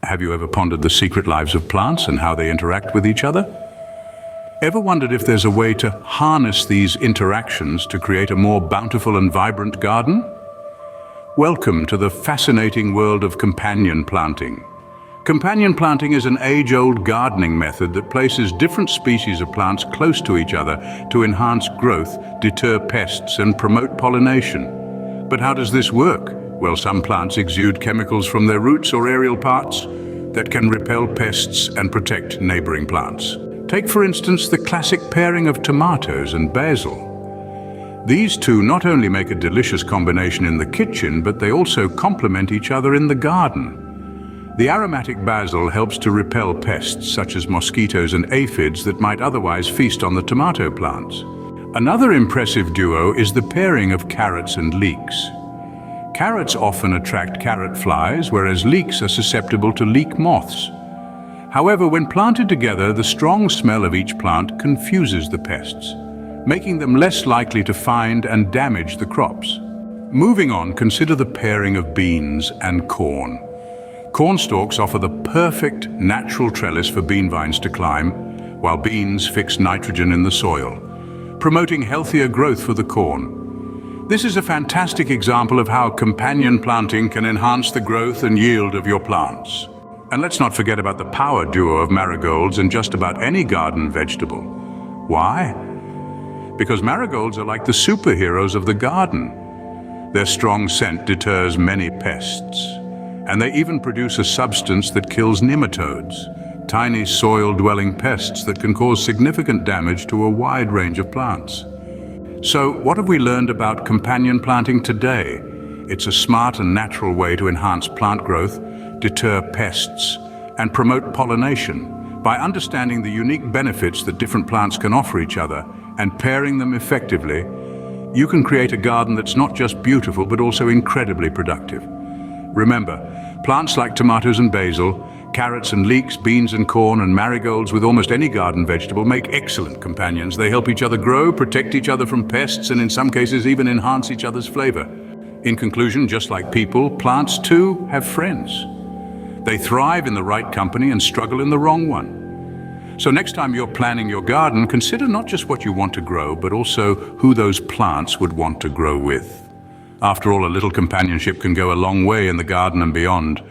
Have you ever pondered the secret lives of plants and how they interact with each other? Ever wondered if there's a way to harness these interactions to create a more bountiful and vibrant garden? Welcome to the fascinating world of companion planting. Companion planting is an age-old gardening method that places different species of plants close to each other to enhance growth, deter pests, and promote pollination. But how does this work? Well, some plants exude chemicals from their roots or aerial parts that can repel pests and protect neighboring plants. Take, for instance, the classic pairing of tomatoes and basil. These two not only make a delicious combination in the kitchen, but they also complement each other in the garden. The aromatic basil helps to repel pests such as mosquitoes and aphids that might otherwise feast on the tomato plants. Another impressive duo is the pairing of carrots and leeks. Carrots often attract carrot flies, whereas leeks are susceptible to leek moths. However, when planted together, the strong smell of each plant confuses the pests, making them less likely to find and damage the crops. Moving on, consider the pairing of beans and corn. Corn stalks offer the perfect natural trellis for bean vines to climb, while beans fix nitrogen in the soil, promoting healthier growth for the corn. This is a fantastic example of how companion planting can enhance the growth and yield of your plants. And let's not forget about the power duo of marigolds and just about any garden vegetable. Why? Because marigolds are like the superheroes of the garden. Their strong scent deters many pests, and they even produce a substance that kills nematodes, tiny soil-dwelling pests that can cause significant damage to a wide range of plants. So, what have we learned about companion planting today? It's a smart and natural way to enhance plant growth, deter pests, and promote pollination. By understanding the unique benefits that different plants can offer each other and pairing them effectively, you can create a garden that's not just beautiful but also incredibly productive. Remember, plants like tomatoes and basil, carrots and leeks, beans and corn, and marigolds with almost any garden vegetable make excellent companions. They help each other grow, protect each other from pests, and in some cases even enhance each other's flavor. In conclusion, just like people, plants too have friends. They thrive in the right company and struggle in the wrong one. So next time you're planning your garden, consider not just what you want to grow, but also who those plants would want to grow with. After all, a little companionship can go a long way in the garden and beyond.